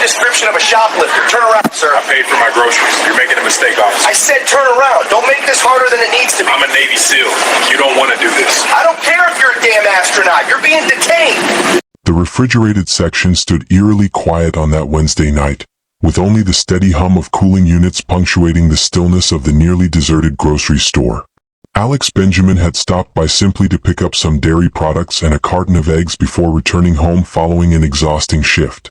description of a shoplifter. Turn around, sir. I paid for my groceries. You're making a mistake, officer. I said turn around. Don't make this harder than it needs to be. I'm a Navy SEAL. You don't want to do this. I don't care if you're a damn astronaut. You're being detained. The refrigerated section stood eerily quiet on that Wednesday night, with only the steady hum of cooling units punctuating the stillness of the nearly deserted grocery store. Alex Benjamin had stopped by simply to pick up some dairy products and a carton of eggs before returning home following an exhausting shift.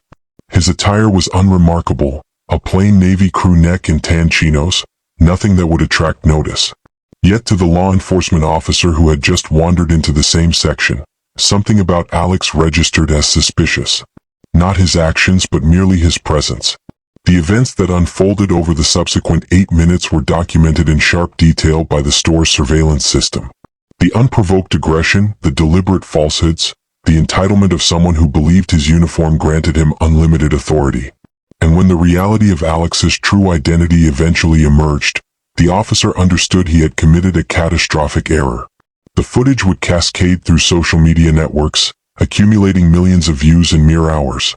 His attire was unremarkable, a plain Navy crew neck and tan chinos, nothing that would attract notice. Yet to the law enforcement officer who had just wandered into the same section, something about Alex registered as suspicious. Not his actions but merely his presence. The events that unfolded over the subsequent 8 minutes were documented in sharp detail by the store's surveillance system. The unprovoked aggression, the deliberate falsehoods, the entitlement of someone who believed his uniform granted him unlimited authority. And when the reality of Alex's true identity eventually emerged, the officer understood he had committed a catastrophic error. The footage would cascade through social media networks, accumulating millions of views in mere hours.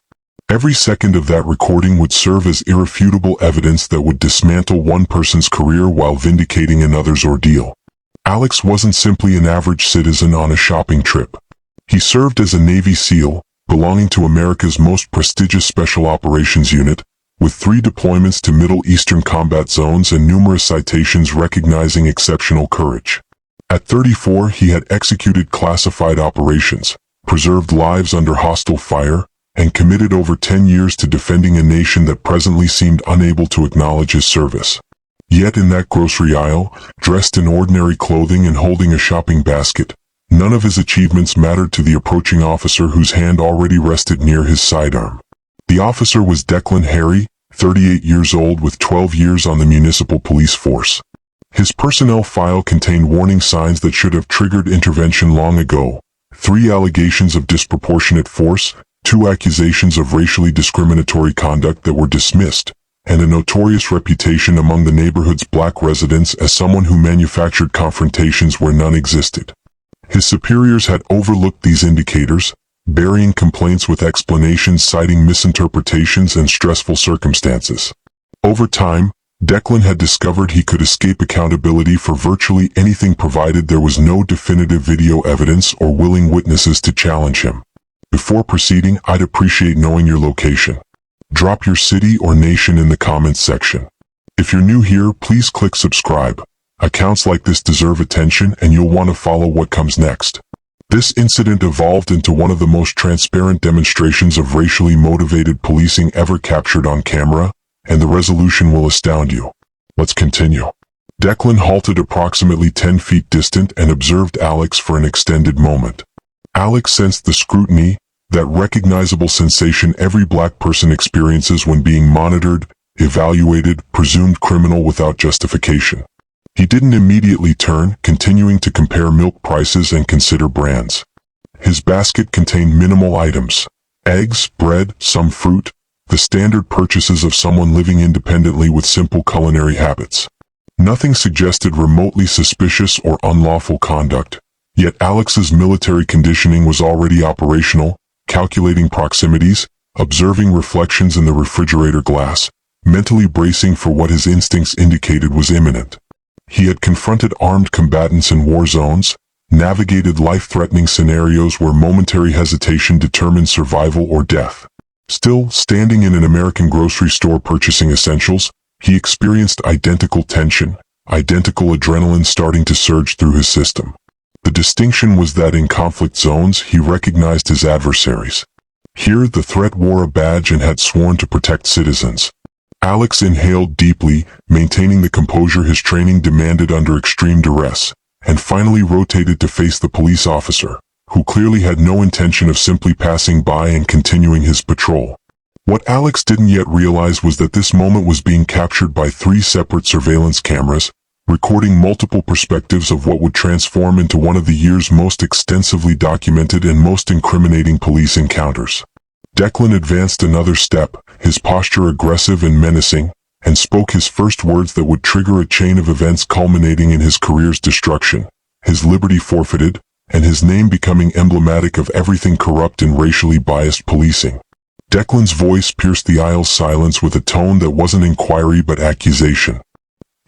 Every second of that recording would serve as irrefutable evidence that would dismantle one person's career while vindicating another's ordeal. Alex wasn't simply an average citizen on a shopping trip. He served as a Navy SEAL, belonging to America's most prestigious Special Operations Unit, with 3 deployments to Middle Eastern combat zones and numerous citations recognizing exceptional courage. At 34, he had executed classified operations, preserved lives under hostile fire, and committed over 10 years to defending a nation that presently seemed unable to acknowledge his service. Yet in that grocery aisle, dressed in ordinary clothing and holding a shopping basket, none of his achievements mattered to the approaching officer whose hand already rested near his sidearm. The officer was Declan Harry, 38 years old with 12 years on the municipal police force. His personnel file contained warning signs that should have triggered intervention long ago: 3 allegations of disproportionate force, 2 accusations of racially discriminatory conduct that were dismissed, and a notorious reputation among the neighborhood's black residents as someone who manufactured confrontations where none existed. His superiors had overlooked these indicators, burying complaints with explanations citing misinterpretations and stressful circumstances. Over time, Declan had discovered he could escape accountability for virtually anything provided there was no definitive video evidence or willing witnesses to challenge him. Before proceeding, I'd appreciate knowing your location. Drop your city or nation in the comments section. If you're new here, please click subscribe. Accounts like this deserve attention and you'll want to follow what comes next. This incident evolved into one of the most transparent demonstrations of racially motivated policing ever captured on camera, and the resolution will astound you. Let's continue. Declan halted approximately 10 feet distant and observed Alex for an extended moment. Alex sensed the scrutiny, that recognizable sensation every black person experiences when being monitored, evaluated, presumed criminal without justification. He didn't immediately turn, continuing to compare milk prices and consider brands. His basket contained minimal items: eggs, bread, some fruit, the standard purchases of someone living independently with simple culinary habits. Nothing suggested remotely suspicious or unlawful conduct, yet Alex's military conditioning was already operational, calculating proximities, observing reflections in the refrigerator glass, mentally bracing for what his instincts indicated was imminent. He had confronted armed combatants in war zones, navigated life-threatening scenarios where momentary hesitation determined survival or death. Still, standing in an American grocery store purchasing essentials, he experienced identical tension, identical adrenaline starting to surge through his system. The distinction was that in conflict zones, he recognized his adversaries. Here, the threat wore a badge and had sworn to protect citizens. Alex inhaled deeply, maintaining the composure his training demanded under extreme duress, and finally rotated to face the police officer, who clearly had no intention of simply passing by and continuing his patrol. What Alex didn't yet realize was that this moment was being captured by 3 separate surveillance cameras, recording multiple perspectives of what would transform into one of the year's most extensively documented and most incriminating police encounters. Declan advanced another step, his posture aggressive and menacing, and spoke his first words that would trigger a chain of events culminating in his career's destruction, his liberty forfeited, and his name becoming emblematic of everything corrupt and racially biased policing. Declan's voice pierced the aisle's silence with a tone that wasn't inquiry but accusation.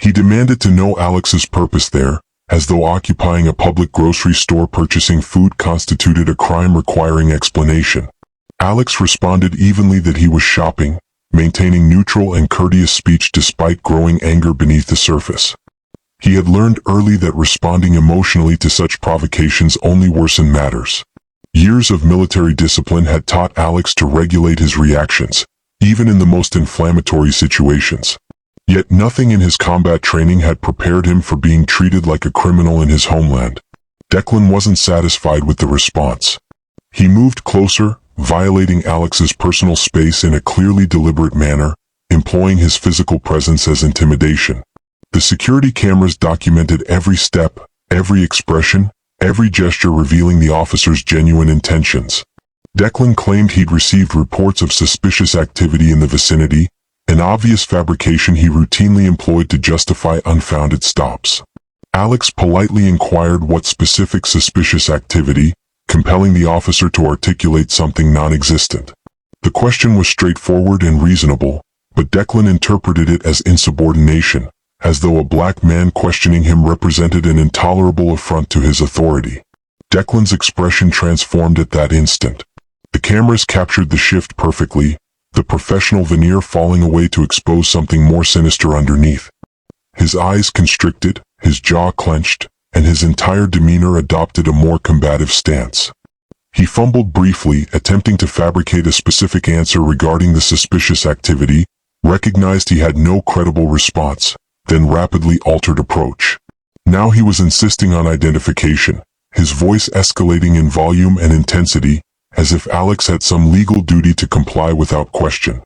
He demanded to know Alex's purpose there, as though occupying a public grocery store purchasing food constituted a crime requiring explanation. Alex responded evenly that he was shopping, maintaining neutral and courteous speech despite growing anger beneath the surface. He had learned early that responding emotionally to such provocations only worsened matters. Years of military discipline had taught Alex to regulate his reactions, even in the most inflammatory situations. Yet nothing in his combat training had prepared him for being treated like a criminal in his homeland. Declan wasn't satisfied with the response. He moved closer, violating Alex's personal space in a clearly deliberate manner, employing his physical presence as intimidation. The security cameras documented every step, every expression, every gesture, revealing the officer's genuine intentions. Declan claimed he'd received reports of suspicious activity in the vicinity, an obvious fabrication he routinely employed to justify unfounded stops. Alex politely inquired what specific suspicious activity, compelling the officer to articulate something non-existent. The question was straightforward and reasonable, but Declan interpreted it as insubordination, as though a black man questioning him represented an intolerable affront to his authority. Declan's expression transformed at that instant. The cameras captured the shift perfectly, the professional veneer falling away to expose something more sinister underneath. His eyes constricted, his jaw clenched, and his entire demeanor adopted a more combative stance. He fumbled briefly, attempting to fabricate a specific answer regarding the suspicious activity, recognized he had no credible response, then rapidly altered approach. Now he was insisting on identification, his voice escalating in volume and intensity, as if Alex had some legal duty to comply without question.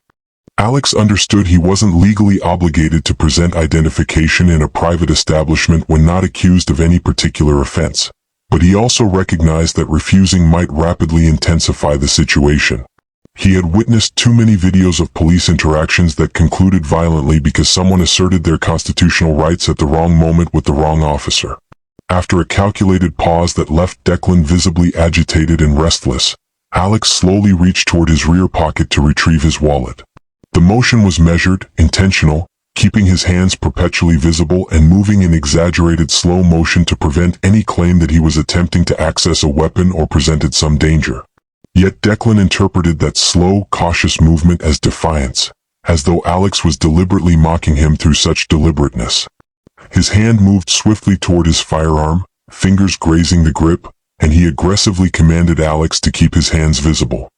Alex understood he wasn't legally obligated to present identification in a private establishment when not accused of any particular offense, but he also recognized that refusing might rapidly intensify the situation. He had witnessed too many videos of police interactions that concluded violently because someone asserted their constitutional rights at the wrong moment with the wrong officer. After a calculated pause that left Declan visibly agitated and restless, Alex slowly reached toward his rear pocket to retrieve his wallet. The motion was measured, intentional, keeping his hands perpetually visible and moving in exaggerated slow motion to prevent any claim that he was attempting to access a weapon or presented some danger. Yet Declan interpreted that slow, cautious movement as defiance, as though Alex was deliberately mocking him through such deliberateness. His hand moved swiftly toward his firearm, fingers grazing the grip, and he aggressively commanded Alex to keep his hands visible.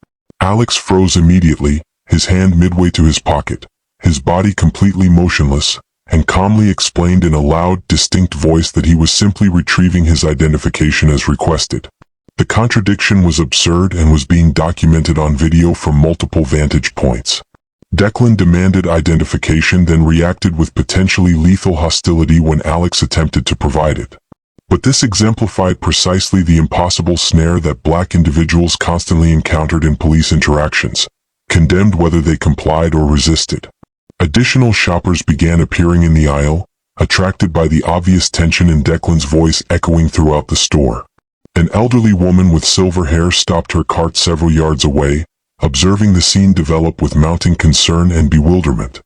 Alex froze immediately, his hand midway to his pocket, his body completely motionless, and calmly explained in a loud, distinct voice that he was simply retrieving his identification as requested. The contradiction was absurd and was being documented on video from multiple vantage points. Declan demanded identification, then reacted with potentially lethal hostility when Alex attempted to provide it. But this exemplified precisely the impossible snare that black individuals constantly encountered in police interactions, condemned whether they complied or resisted. Additional shoppers began appearing in the aisle, attracted by the obvious tension in Declan's voice echoing throughout the store. An elderly woman with silver hair stopped her cart several yards away, observing the scene develop with mounting concern and bewilderment.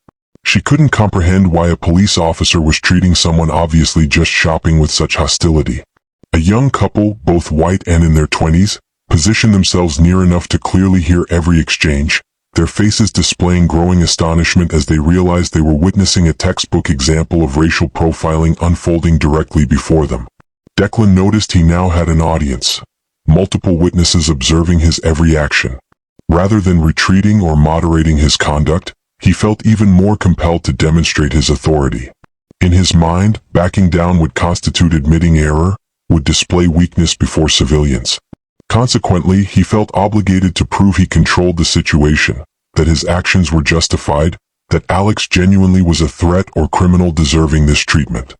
She couldn't comprehend why a police officer was treating someone obviously just shopping with such hostility. A young couple, both white and in their 20s, positioned themselves near enough to clearly hear every exchange, their faces displaying growing astonishment as they realized they were witnessing a textbook example of racial profiling unfolding directly before them. Declan noticed he now had an audience, multiple witnesses observing his every action. Rather than retreating or moderating his conduct, he felt even more compelled to demonstrate his authority. In his mind, backing down would constitute admitting error, would display weakness before civilians. Consequently, he felt obligated to prove he controlled the situation, that his actions were justified, that Alex genuinely was a threat or criminal deserving this treatment.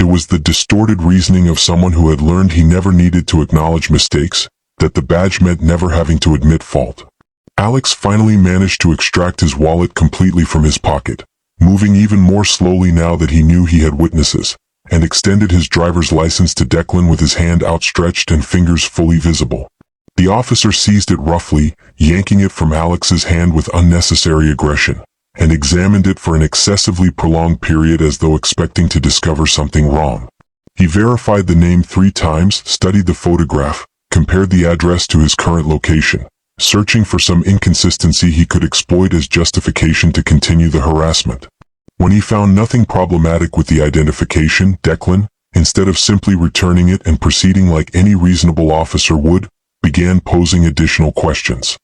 It was the distorted reasoning of someone who had learned he never needed to acknowledge mistakes, that the badge meant never having to admit fault. Alex finally managed to extract his wallet completely from his pocket, moving even more slowly now that he knew he had witnesses, and extended his driver's license to Declan with his hand outstretched and fingers fully visible. The officer seized it roughly, yanking it from Alex's hand with unnecessary aggression, and examined it for an excessively prolonged period as though expecting to discover something wrong. He verified the name 3 times, studied the photograph, compared the address to his current location, searching for some inconsistency he could exploit as justification to continue the harassment. When he found nothing problematic with the identification, Declan, instead of simply returning it and proceeding like any reasonable officer would, began posing additional questions.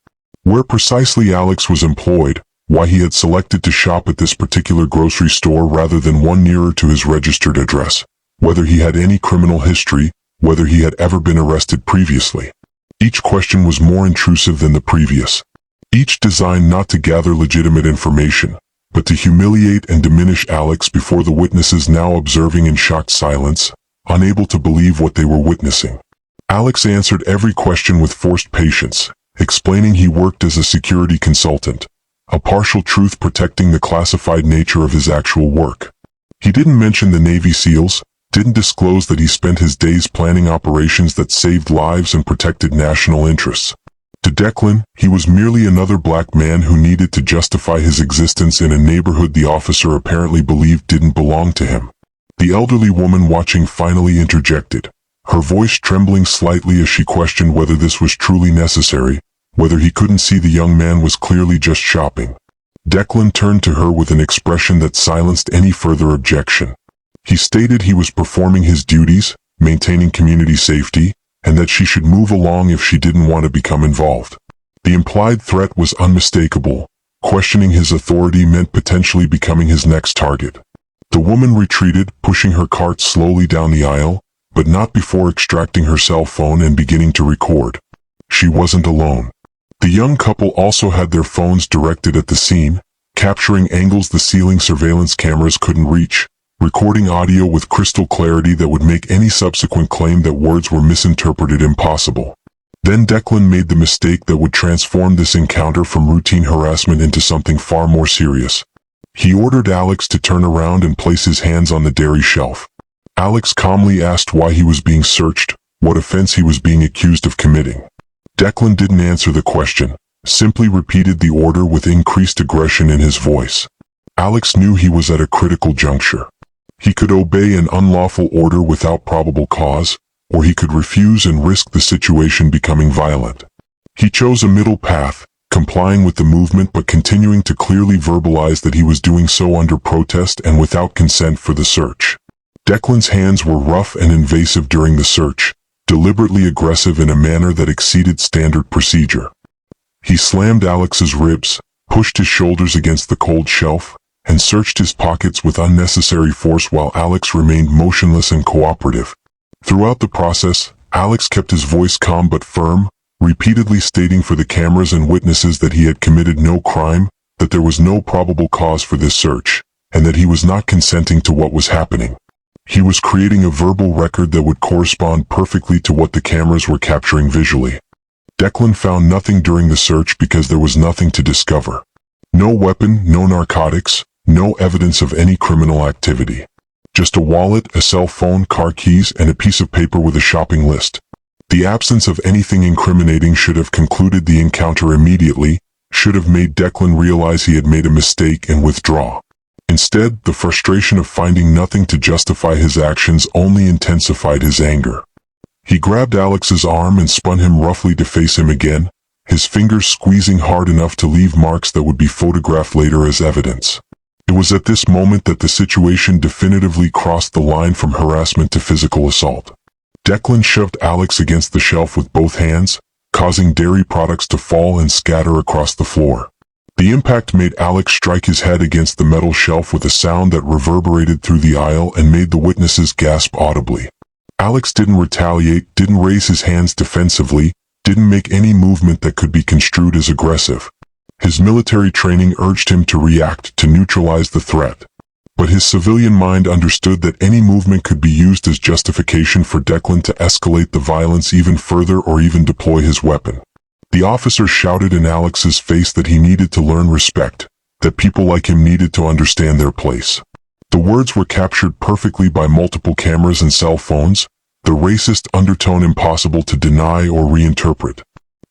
Where precisely Alex was employed, why he had selected to shop at this particular grocery store rather than one nearer to his registered address, whether he had any criminal history, whether he had ever been arrested previously. Each question was more intrusive than the previous. Each designed not to gather legitimate information, but to humiliate and diminish Alex before the witnesses, now observing in shocked silence, unable to believe what they were witnessing. Alex answered every question with forced patience, explaining he worked as a security consultant, a partial truth protecting the classified nature of his actual work. He didn't mention the Navy SEALs, didn't disclose that he spent his days planning operations that saved lives and protected national interests. To Declan, he was merely another black man who needed to justify his existence in a neighborhood the officer apparently believed didn't belong to him. The elderly woman watching finally interjected, her voice trembling slightly as she questioned whether this was truly necessary, whether he couldn't see the young man was clearly just shopping. Declan turned to her with an expression that silenced any further objection. He stated he was performing his duties, maintaining community safety, and that she should move along if she didn't want to become involved. The implied threat was unmistakable. Questioning his authority meant potentially becoming his next target. The woman retreated, pushing her cart slowly down the aisle, but not before extracting her cell phone and beginning to record. She wasn't alone. The young couple also had their phones directed at the scene, capturing angles the ceiling surveillance cameras couldn't reach, recording audio with crystal clarity that would make any subsequent claim that words were misinterpreted impossible. Then Declan made the mistake that would transform this encounter from routine harassment into something far more serious. He ordered Alex to turn around and place his hands on the dairy shelf. Alex calmly asked why he was being searched, what offense he was being accused of committing. Declan didn't answer the question, simply repeated the order with increased aggression in his voice. Alex knew he was at a critical juncture. He could obey an unlawful order without probable cause, or he could refuse and risk the situation becoming violent. He chose a middle path, complying with the movement but continuing to clearly verbalize that he was doing so under protest and without consent for the search. Declan's hands were rough and invasive during the search, deliberately aggressive in a manner that exceeded standard procedure. He slammed Alex's ribs, pushed his shoulders against the cold shelf, and searched his pockets with unnecessary force while Alex remained motionless and cooperative. Throughout the process, Alex kept his voice calm but firm, repeatedly stating for the cameras and witnesses that he had committed no crime, that there was no probable cause for this search, and that he was not consenting to what was happening. He was creating a verbal record that would correspond perfectly to what the cameras were capturing visually. Declan found nothing during the search because there was nothing to discover. No weapon, no narcotics, no evidence of any criminal activity. Just a wallet, a cell phone, car keys, and a piece of paper with a shopping list. The absence of anything incriminating should have concluded the encounter immediately, should have made Declan realize he had made a mistake and withdraw. Instead, the frustration of finding nothing to justify his actions only intensified his anger. He grabbed Alex's arm and spun him roughly to face him again, his fingers squeezing hard enough to leave marks that would be photographed later as evidence. It was at this moment that the situation definitively crossed the line from harassment to physical assault. Declan shoved Alex against the shelf with both hands, causing dairy products to fall and scatter across the floor. The impact made Alex strike his head against the metal shelf with a sound that reverberated through the aisle and made the witnesses gasp audibly. Alex didn't retaliate, didn't raise his hands defensively, didn't make any movement that could be construed as aggressive. His military training urged him to react, to neutralize the threat. But his civilian mind understood that any movement could be used as justification for Declan to escalate the violence even further or even deploy his weapon. The officer shouted in Alex's face that he needed to learn respect, that people like him needed to understand their place. The words were captured perfectly by multiple cameras and cell phones, the racist undertone impossible to deny or reinterpret.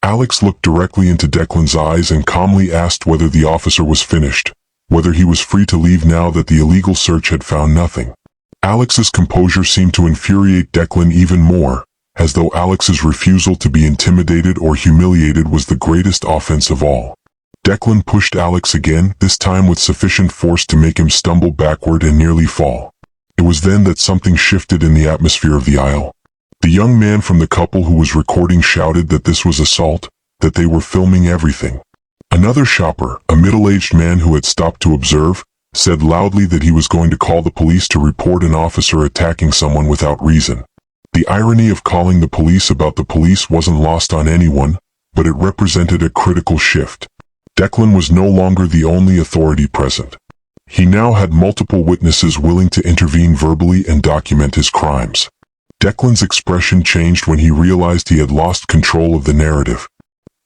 Alex looked directly into Declan's eyes and calmly asked whether the officer was finished, whether he was free to leave now that the illegal search had found nothing. Alex's composure seemed to infuriate Declan even more, as though Alex's refusal to be intimidated or humiliated was the greatest offense of all. Declan pushed Alex again, this time with sufficient force to make him stumble backward and nearly fall. It was then that something shifted in the atmosphere of the aisle. The young man from the couple who was recording shouted that this was assault, that they were filming everything. Another shopper, a middle-aged man who had stopped to observe, said loudly that he was going to call the police to report an officer attacking someone without reason. The irony of calling the police about the police wasn't lost on anyone, but it represented a critical shift. Declan was no longer the only authority present. He now had multiple witnesses willing to intervene verbally and document his crimes. Declan's expression changed when he realized he had lost control of the narrative.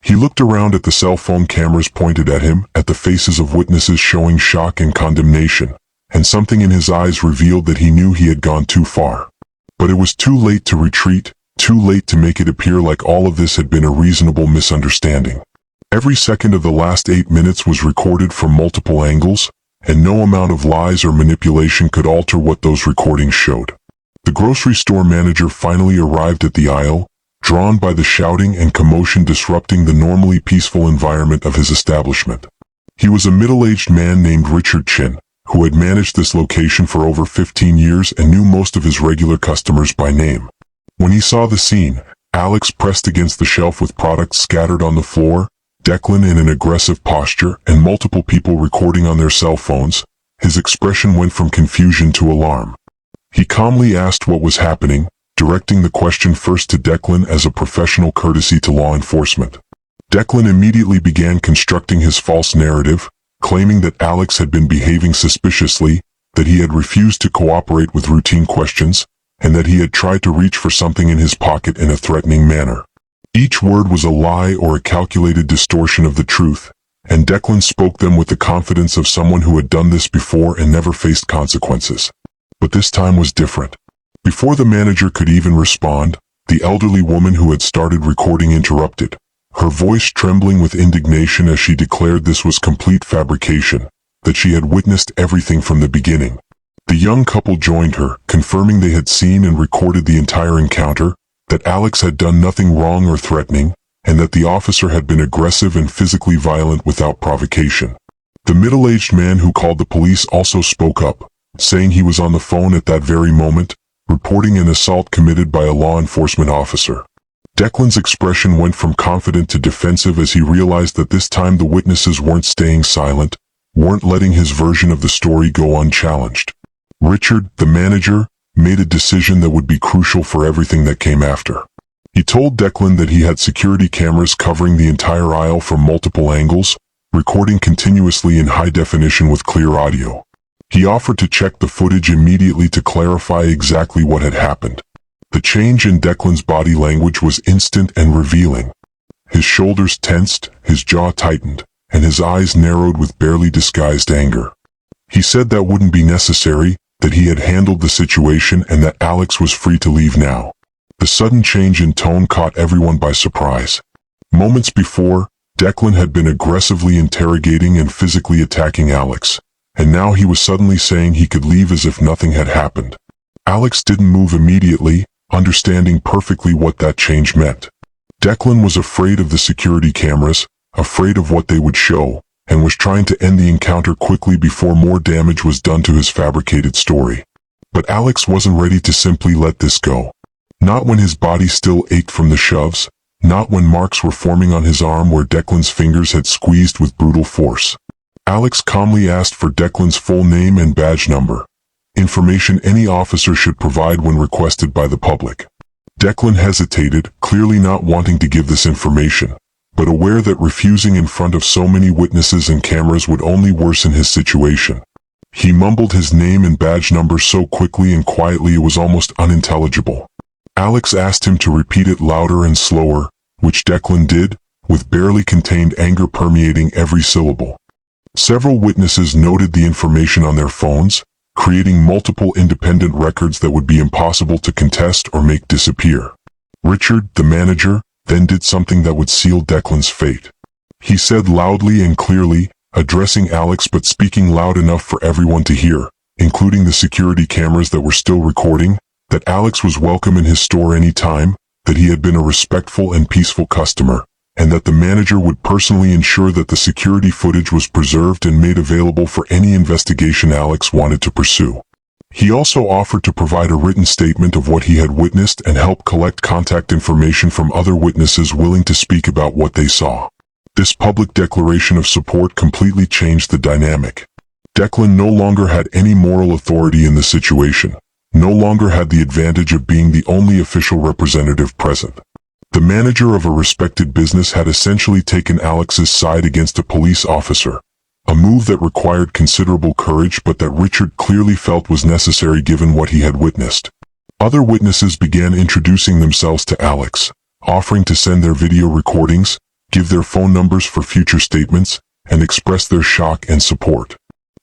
He looked around at the cell phone cameras pointed at him, at the faces of witnesses showing shock and condemnation, and something in his eyes revealed that he knew he had gone too far. But it was too late to retreat, too late to make it appear like all of this had been a reasonable misunderstanding. Every second of the last 8 minutes was recorded from multiple angles, and no amount of lies or manipulation could alter what those recordings showed. The grocery store manager finally arrived at the aisle, drawn by the shouting and commotion disrupting the normally peaceful environment of his establishment. He was a middle-aged man named Richard Chin, who had managed this location for over 15 years and knew most of his regular customers by name. When he saw the scene, Alex pressed against the shelf with products scattered on the floor, Declan in an aggressive posture, and multiple people recording on their cell phones, his expression went from confusion to alarm. He calmly asked what was happening, directing the question first to Declan as a professional courtesy to law enforcement. Declan immediately began constructing his false narrative, claiming that Alex had been behaving suspiciously, that he had refused to cooperate with routine questions, and that he had tried to reach for something in his pocket in a threatening manner. Each word was a lie or a calculated distortion of the truth, and Declan spoke them with the confidence of someone who had done this before and never faced consequences. But this time was different. Before the manager could even respond, the elderly woman who had started recording interrupted, her voice trembling with indignation as she declared this was complete fabrication, that she had witnessed everything from the beginning. The young couple joined her, confirming they had seen and recorded the entire encounter, that Alex had done nothing wrong or threatening, and that the officer had been aggressive and physically violent without provocation. The middle-aged man who called the police also spoke up, saying he was on the phone at that very moment, reporting an assault committed by a law enforcement officer. Declan's expression went from confident to defensive as he realized that this time the witnesses weren't staying silent, weren't letting his version of the story go unchallenged. Richard, the manager, made a decision that would be crucial for everything that came after. He told Declan that he had security cameras covering the entire aisle from multiple angles, recording continuously in high definition with clear audio. He offered to check the footage immediately to clarify exactly what had happened. The change in Declan's body language was instant and revealing. His shoulders tensed, his jaw tightened, and his eyes narrowed with barely disguised anger. He said that wouldn't be necessary, that he had handled the situation and that Alex was free to leave now. The sudden change in tone caught everyone by surprise. Moments before, Declan had been aggressively interrogating and physically attacking Alex, and now he was suddenly saying he could leave as if nothing had happened. Alex didn't move immediately, understanding perfectly what that change meant. Declan was afraid of the security cameras, afraid of what they would show, and was trying to end the encounter quickly before more damage was done to his fabricated story. But Alex wasn't ready to simply let this go. Not when his body still ached from the shoves, not when marks were forming on his arm where Declan's fingers had squeezed with brutal force. Alex calmly asked for Declan's full name and badge number, information any officer should provide when requested by the public. Declan hesitated, clearly not wanting to give this information, but aware that refusing in front of so many witnesses and cameras would only worsen his situation. He mumbled his name and badge number so quickly and quietly it was almost unintelligible. Alex asked him to repeat it louder and slower, which Declan did, with barely contained anger permeating every syllable. Several witnesses noted the information on their phones, creating multiple independent records that would be impossible to contest or make disappear. Richard, the manager, then did something that would seal Declan's fate. He said loudly and clearly, addressing Alex but speaking loud enough for everyone to hear, including the security cameras that were still recording, that Alex was welcome in his store any time, that he had been a respectful and peaceful customer, and that the manager would personally ensure that the security footage was preserved and made available for any investigation Alex wanted to pursue. He also offered to provide a written statement of what he had witnessed and help collect contact information from other witnesses willing to speak about what they saw. This public declaration of support completely changed the dynamic. Declan no longer had any moral authority in the situation, no longer had the advantage of being the only official representative present. The manager of a respected business had essentially taken Alex's side against a police officer, a move that required considerable courage but that Richard clearly felt was necessary given what he had witnessed. Other witnesses began introducing themselves to Alex, offering to send their video recordings, give their phone numbers for future statements, and express their shock and support.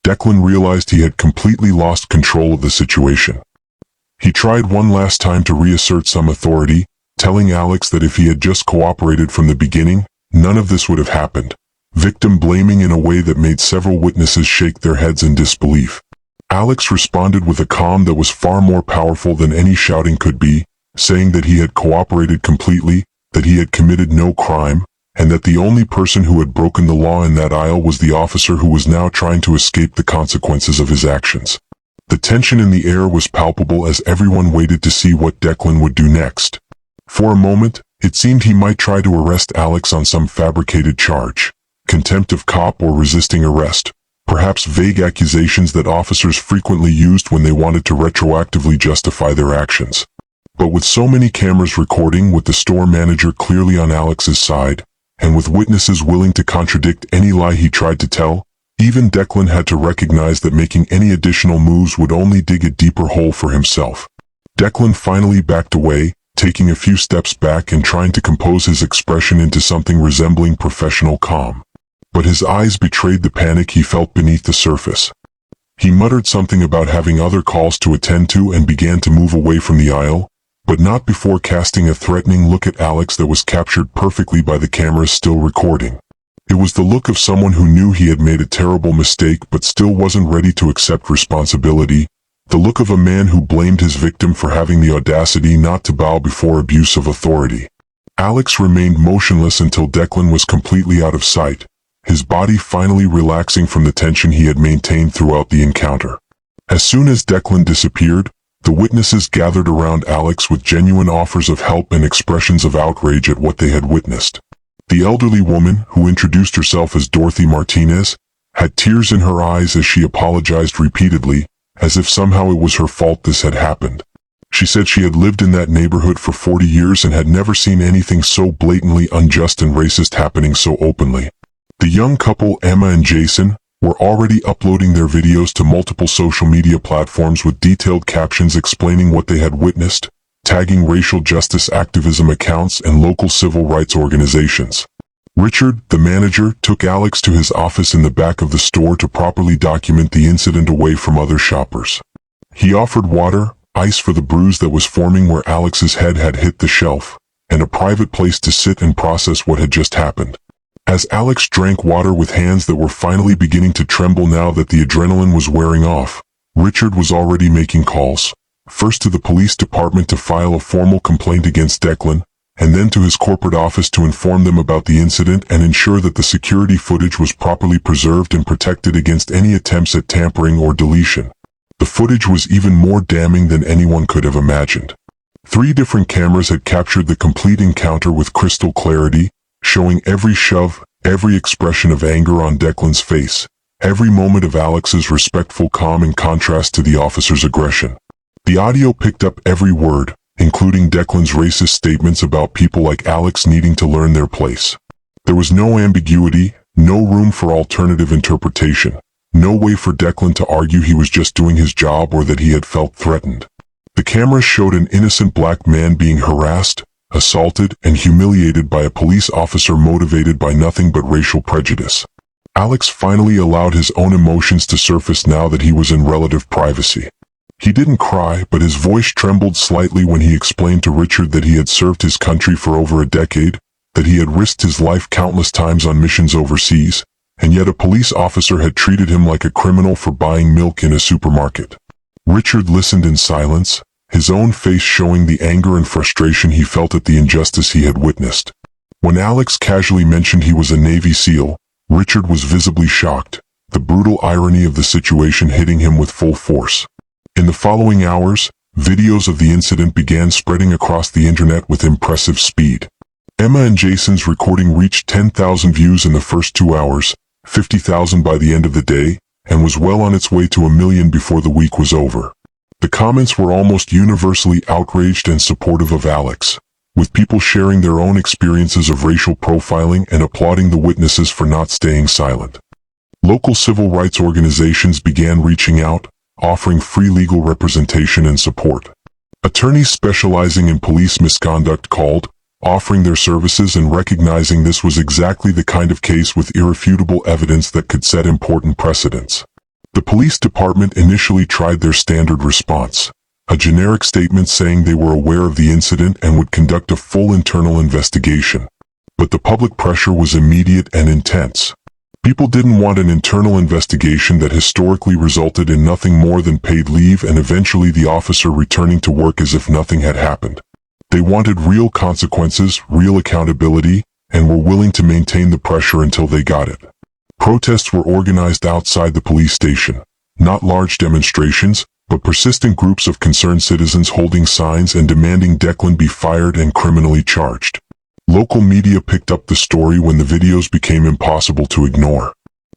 Declan realized he had completely lost control of the situation. He tried one last time to reassert some authority, telling Alex that if he had just cooperated from the beginning, none of this would have happened, victim blaming in a way that made several witnesses shake their heads in disbelief. Alex responded with a calm that was far more powerful than any shouting could be, saying that he had cooperated completely, that he had committed no crime, and that the only person who had broken the law in that aisle was the officer who was now trying to escape the consequences of his actions. The tension in the air was palpable as everyone waited to see what Declan would do next. For a moment, it seemed he might try to arrest Alex on some fabricated charge, contempt of cop or resisting arrest, perhaps vague accusations that officers frequently used when they wanted to retroactively justify their actions. But with so many cameras recording, with the store manager clearly on Alex's side, and with witnesses willing to contradict any lie he tried to tell, even Declan had to recognize that making any additional moves would only dig a deeper hole for himself. Declan finally backed away, taking a few steps back and trying to compose his expression into something resembling professional calm. But his eyes betrayed the panic he felt beneath the surface. He muttered something about having other calls to attend to and began to move away from the aisle, but not before casting a threatening look at Alex that was captured perfectly by the cameras still recording. It was the look of someone who knew he had made a terrible mistake but still wasn't ready to accept responsibility, the look of a man who blamed his victim for having the audacity not to bow before abuse of authority. Alex remained motionless until Declan was completely out of sight, his body finally relaxing from the tension he had maintained throughout the encounter. As soon as Declan disappeared, the witnesses gathered around Alex with genuine offers of help and expressions of outrage at what they had witnessed. The elderly woman, who introduced herself as Dorothy Martinez, had tears in her eyes as she apologized repeatedly, as if somehow it was her fault this had happened. She said she had lived in that neighborhood for 40 years and had never seen anything so blatantly unjust and racist happening so openly. The young couple, Emma and Jason, were already uploading their videos to multiple social media platforms with detailed captions explaining what they had witnessed, tagging racial justice activism accounts and local civil rights organizations. Richard, the manager, took Alex to his office in the back of the store to properly document the incident away from other shoppers. He offered water, ice for the bruise that was forming where Alex's head had hit the shelf, and a private place to sit and process what had just happened. As Alex drank water with hands that were finally beginning to tremble now that the adrenaline was wearing off, Richard was already making calls, first to the police department to file a formal complaint against Declan, and then to his corporate office to inform them about the incident and ensure that the security footage was properly preserved and protected against any attempts at tampering or deletion. The footage was even more damning than anyone could have imagined. 3 different cameras had captured the complete encounter with crystal clarity, showing every shove, every expression of anger on Declan's face, every moment of Alex's respectful calm in contrast to the officer's aggression. The audio picked up every word, including Declan's racist statements about people like Alex needing to learn their place. There was no ambiguity, no room for alternative interpretation, no way for Declan to argue he was just doing his job or that he had felt threatened. The camera showed an innocent black man being harassed, assaulted, and humiliated by a police officer motivated by nothing but racial prejudice. Alex finally allowed his own emotions to surface now that he was in relative privacy. He didn't cry, but his voice trembled slightly when he explained to Richard that he had served his country for over a decade, that he had risked his life countless times on missions overseas, and yet a police officer had treated him like a criminal for buying milk in a supermarket. Richard listened in silence, his own face showing the anger and frustration he felt at the injustice he had witnessed. When Alex casually mentioned he was a Navy SEAL, Richard was visibly shocked, the brutal irony of the situation hitting him with full force. In the following hours, videos of the incident began spreading across the internet with impressive speed. Emma and Jason's recording reached 10,000 views in the first 2 hours, 50,000 by the end of the day, and was well on its way to 1 million before the week was over. The comments were almost universally outraged and supportive of Alex, with people sharing their own experiences of racial profiling and applauding the witnesses for not staying silent. Local civil rights organizations began reaching out, offering free legal representation and support. Attorneys specializing in police misconduct called, offering their services and recognizing this was exactly the kind of case with irrefutable evidence that could set important precedents. The police department initially tried their standard response, a generic statement saying they were aware of the incident and would conduct a full internal investigation. But the public pressure was immediate and intense. People didn't want an internal investigation that historically resulted in nothing more than paid leave and eventually the officer returning to work as if nothing had happened. They wanted real consequences, real accountability, and were willing to maintain the pressure until they got it. Protests were organized outside the police station, not large demonstrations, but persistent groups of concerned citizens holding signs and demanding Declan be fired and criminally charged. Local media picked up the story when the videos became impossible to ignore.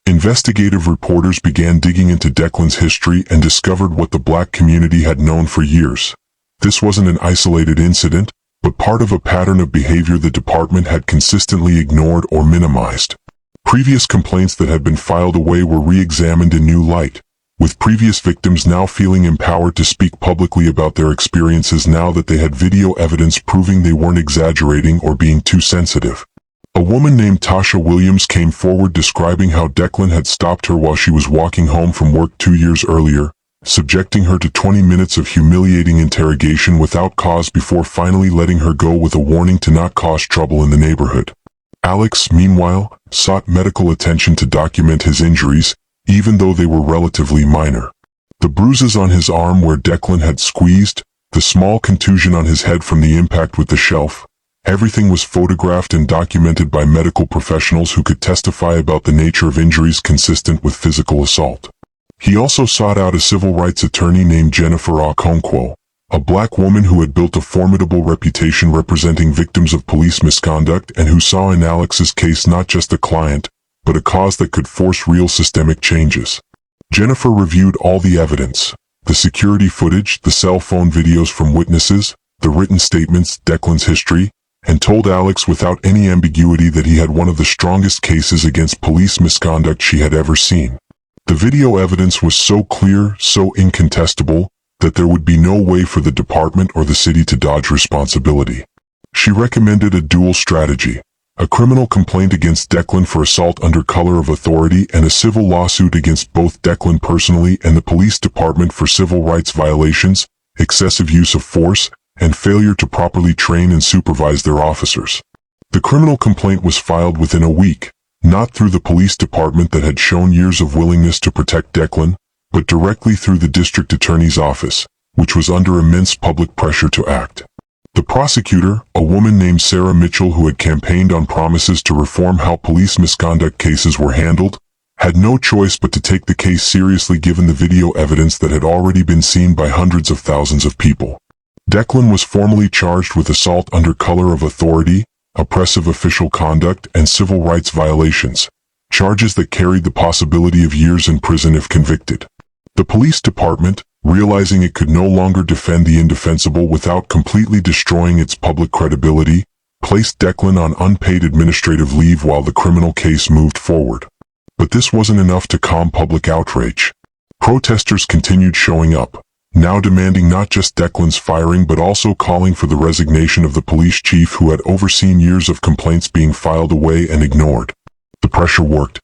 Investigative reporters began digging into Declan's history and discovered what the black community had known for years. This wasn't an isolated incident, but part of a pattern of behavior the department had consistently ignored or minimized. Previous complaints that had been filed away were re-examined in new light, with previous victims now feeling empowered to speak publicly about their experiences now that they had video evidence proving they weren't exaggerating or being too sensitive. A woman named Tasha Williams came forward describing how Declan had stopped her while she was walking home from work 2 years earlier, subjecting her to 20 minutes of humiliating interrogation without cause before finally letting her go with a warning to not cause trouble in the neighborhood. Alex, meanwhile, sought medical attention to document his injuries, even though they were relatively minor. The bruises on his arm where Declan had squeezed, the small contusion on his head from the impact with the shelf, everything was photographed and documented by medical professionals who could testify about the nature of injuries consistent with physical assault. He also sought out a civil rights attorney named Jennifer Okonkwo, a black woman who had built a formidable reputation representing victims of police misconduct and who saw in Alex's case not just a client, but a cause that could force real systemic changes. Jennifer reviewed all the evidence, the security footage, the cell phone videos from witnesses, the written statements, Declan's history, and told Alex without any ambiguity that he had one of the strongest cases against police misconduct she had ever seen. The video evidence was so clear, so incontestable, that there would be no way for the department or the city to dodge responsibility. She recommended a dual strategy: a criminal complaint against Declan for assault under color of authority and a civil lawsuit against both Declan personally and the police department for civil rights violations, excessive use of force, and failure to properly train and supervise their officers. The criminal complaint was filed within a week, not through the police department that had shown years of willingness to protect Declan, but directly through the district attorney's office, which was under immense public pressure to act. The prosecutor, a woman named Sarah Mitchell who had campaigned on promises to reform how police misconduct cases were handled, had no choice but to take the case seriously given the video evidence that had already been seen by hundreds of thousands of people. Declan was formally charged with assault under color of authority, oppressive official conduct, and civil rights violations, charges that carried the possibility of years in prison if convicted. The police department, realizing it could no longer defend the indefensible without completely destroying its public credibility, placed Declan on unpaid administrative leave while the criminal case moved forward. But this wasn't enough to calm public outrage. Protesters continued showing up, now demanding not just Declan's firing but also calling for the resignation of the police chief who had overseen years of complaints being filed away and ignored. The pressure worked.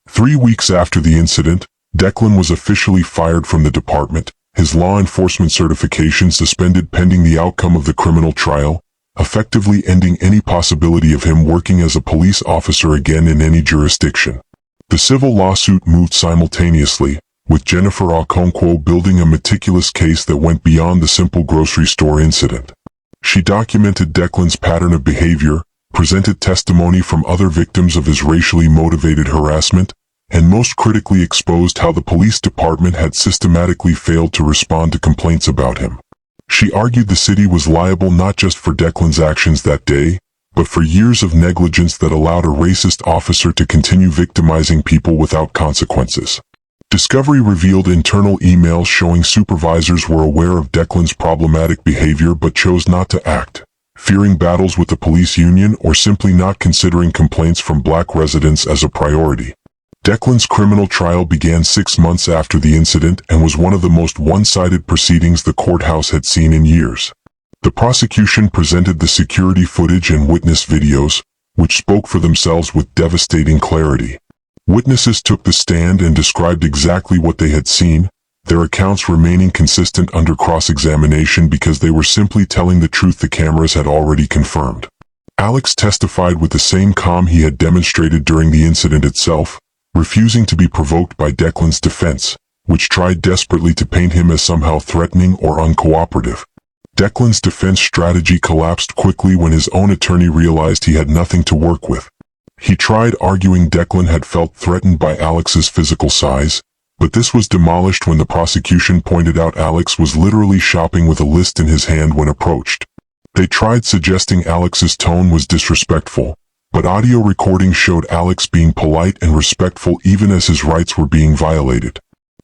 3 weeks after the incident, Declan was officially fired from the department, his law enforcement certification suspended pending the outcome of the criminal trial, effectively ending any possibility of him working as a police officer again in any jurisdiction. The civil lawsuit moved simultaneously, with Jennifer Okonkwo building a meticulous case that went beyond the simple grocery store incident. She documented Declan's pattern of behavior, presented testimony from other victims of his racially motivated harassment, and most critically exposed how the police department had systematically failed to respond to complaints about him. She argued the city was liable not just for Declan's actions that day, but for years of negligence that allowed a racist officer to continue victimizing people without consequences. Discovery revealed internal emails showing supervisors were aware of Declan's problematic behavior but chose not to act, fearing battles with the police union or simply not considering complaints from black residents as a priority. Declan's criminal trial began 6 months after the incident and was one of the most one-sided proceedings the courthouse had seen in years. The prosecution presented the security footage and witness videos, which spoke for themselves with devastating clarity. Witnesses took the stand and described exactly what they had seen, their accounts remaining consistent under cross-examination because they were simply telling the truth the cameras had already confirmed. Alex testified with the same calm he had demonstrated during the incident itself, refusing to be provoked by Declan's defense, which tried desperately to paint him as somehow threatening or uncooperative. Declan's defense strategy collapsed quickly when his own attorney realized he had nothing to work with. He tried arguing Declan had felt threatened by Alex's physical size, but this was demolished when the prosecution pointed out Alex was literally shopping with a list in his hand when approached. They tried suggesting Alex's tone was disrespectful, but audio recordings showed Alex being polite and respectful even as his rights were being violated.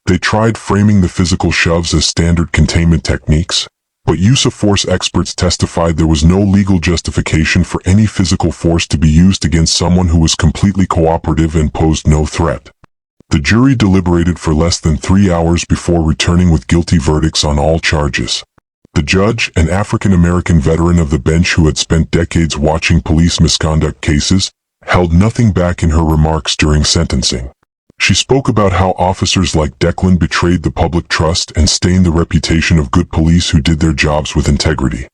They tried framing the physical shoves as standard containment techniques, but use of force experts testified there was no legal justification for any physical force to be used against someone who was completely cooperative and posed no threat. The jury deliberated for less than 3 hours before returning with guilty verdicts on all charges. The judge, an African-American veteran of the bench who had spent decades watching police misconduct cases, held nothing back in her remarks during sentencing. She spoke about how officers like Declan betrayed the public trust and stained the reputation of good police who did their jobs with integrity.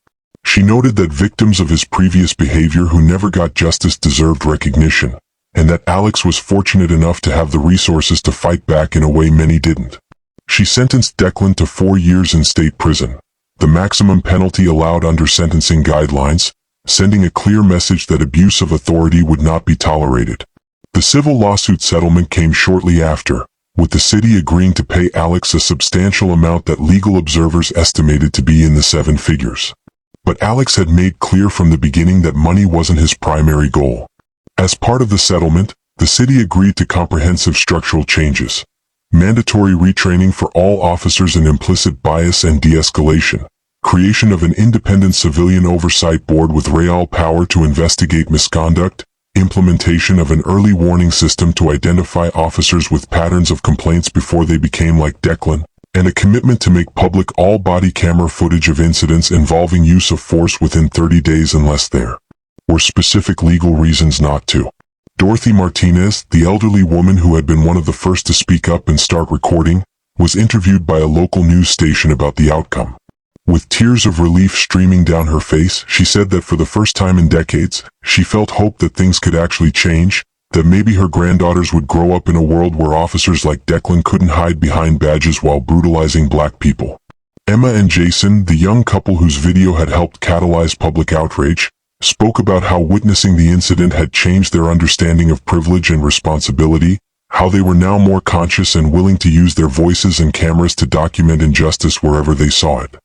She noted that victims of his previous behavior who never got justice deserved recognition, and that Alex was fortunate enough to have the resources to fight back in a way many didn't. She sentenced Declan to 4 years in state prison, the maximum penalty allowed under sentencing guidelines, sending a clear message that abuse of authority would not be tolerated. The civil lawsuit settlement came shortly after, with the city agreeing to pay Alex a substantial amount that legal observers estimated to be in the 7 figures. But Alex had made clear from the beginning that money wasn't his primary goal. As part of the settlement, the city agreed to comprehensive structural changes, mandatory retraining for all officers in implicit bias and de-escalation, creation of an independent civilian oversight board with real power to investigate misconduct, implementation of an early warning system to identify officers with patterns of complaints before they became like Declan, and a commitment to make public all body camera footage of incidents involving use of force within 30 days unless there were specific legal reasons not to. Dorothy Martinez, the elderly woman who had been one of the first to speak up and start recording, was interviewed by a local news station about the outcome. With tears of relief streaming down her face, she said that for the first time in decades, she felt hope that things could actually change, that maybe her granddaughters would grow up in a world where officers like Declan couldn't hide behind badges while brutalizing black people. Emma and Jason, the young couple whose video had helped catalyze public outrage, spoke about how witnessing the incident had changed their understanding of privilege and responsibility, how they were now more conscious and willing to use their voices and cameras to document injustice wherever they saw it.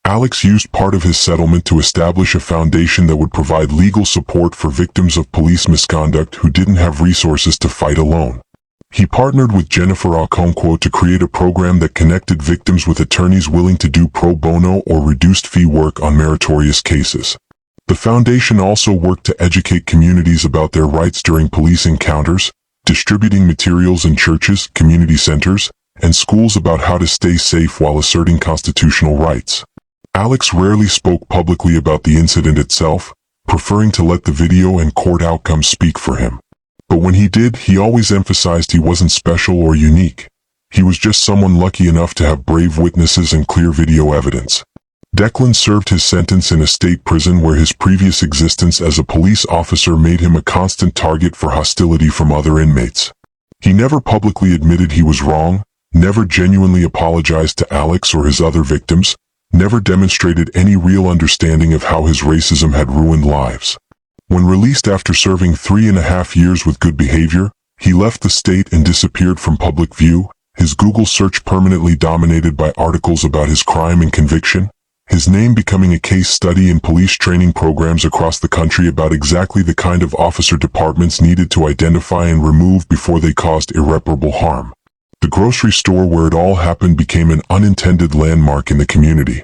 Alex used part of his settlement to establish a foundation that would provide legal support for victims of police misconduct who didn't have resources to fight alone. He partnered with Jennifer Okonkwo to create a program that connected victims with attorneys willing to do pro bono or reduced fee work on meritorious cases. The foundation also worked to educate communities about their rights during police encounters, distributing materials in churches, community centers, and schools about how to stay safe while asserting constitutional rights. Alex rarely spoke publicly about the incident itself, preferring to let the video and court outcomes speak for him. But when he did, he always emphasized he wasn't special or unique. He was just someone lucky enough to have brave witnesses and clear video evidence. Declan served his sentence in a state prison where his previous existence as a police officer made him a constant target for hostility from other inmates. He never publicly admitted he was wrong, never genuinely apologized to Alex or his other victims, never demonstrated any real understanding of how his racism had ruined lives. When released after serving 3.5 years with good behavior, he left the state and disappeared from public view, his Google search permanently dominated by articles about his crime and conviction, his name becoming a case study in police training programs across the country about exactly the kind of officer departments needed to identify and remove before they caused irreparable harm. The grocery store where it all happened became an unintended landmark in the community.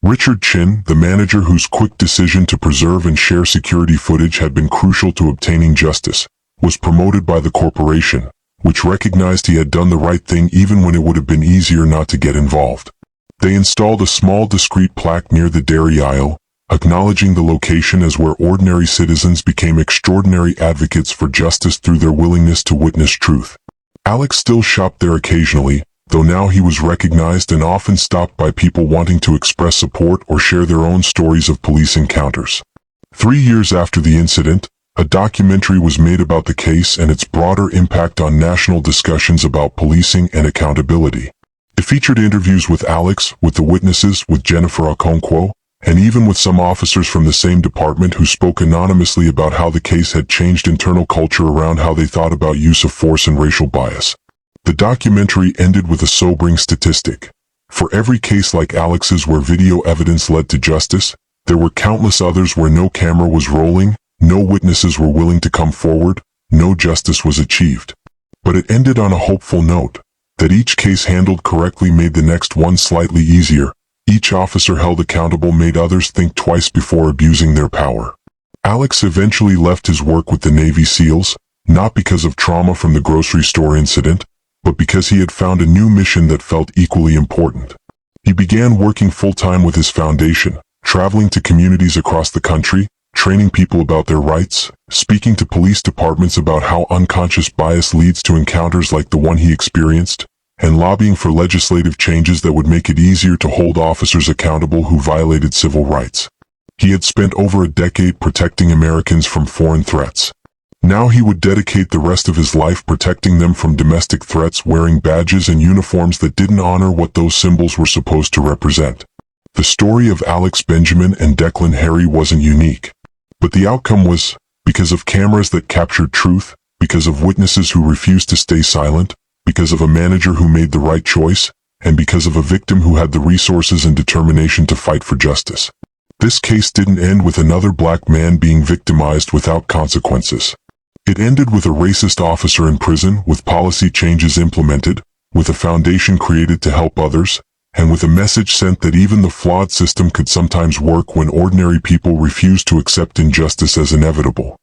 Richard Chin, the manager whose quick decision to preserve and share security footage had been crucial to obtaining justice, was promoted by the corporation, which recognized he had done the right thing even when it would have been easier not to get involved. They installed a small discreet plaque near the dairy aisle, acknowledging the location as where ordinary citizens became extraordinary advocates for justice through their willingness to witness truth. Alex still shopped there occasionally, though now he was recognized and often stopped by people wanting to express support or share their own stories of police encounters. 3 years after the incident, a documentary was made about the case and its broader impact on national discussions about policing and accountability. It featured interviews with Alex, with the witnesses, with Jennifer Okonkwo, and even with some officers from the same department who spoke anonymously about how the case had changed internal culture around how they thought about use of force and racial bias. The documentary ended with a sobering statistic. For every case like Alex's where video evidence led to justice, there were countless others where no camera was rolling, no witnesses were willing to come forward, no justice was achieved. But it ended on a hopeful note, that each case handled correctly made the next one slightly easier. Each officer held accountable made others think twice before abusing their power. Alex eventually left his work with the Navy SEALs, not because of trauma from the grocery store incident, but because he had found a new mission that felt equally important. He began working full-time with his foundation, traveling to communities across the country, training people about their rights, speaking to police departments about how unconscious bias leads to encounters like the one he experienced, and lobbying for legislative changes that would make it easier to hold officers accountable who violated civil rights. He had spent over a decade protecting Americans from foreign threats. Now he would dedicate the rest of his life protecting them from domestic threats, wearing badges and uniforms that didn't honor what those symbols were supposed to represent. The story of Alex Benjamin and Declan Harry wasn't unique. But the outcome was, because of cameras that captured truth, because of witnesses who refused to stay silent, because of a manager who made the right choice, and because of a victim who had the resources and determination to fight for justice. This case didn't end with another black man being victimized without consequences. It ended with a racist officer in prison, with policy changes implemented, with a foundation created to help others, and with a message sent that even the flawed system could sometimes work when ordinary people refused to accept injustice as inevitable.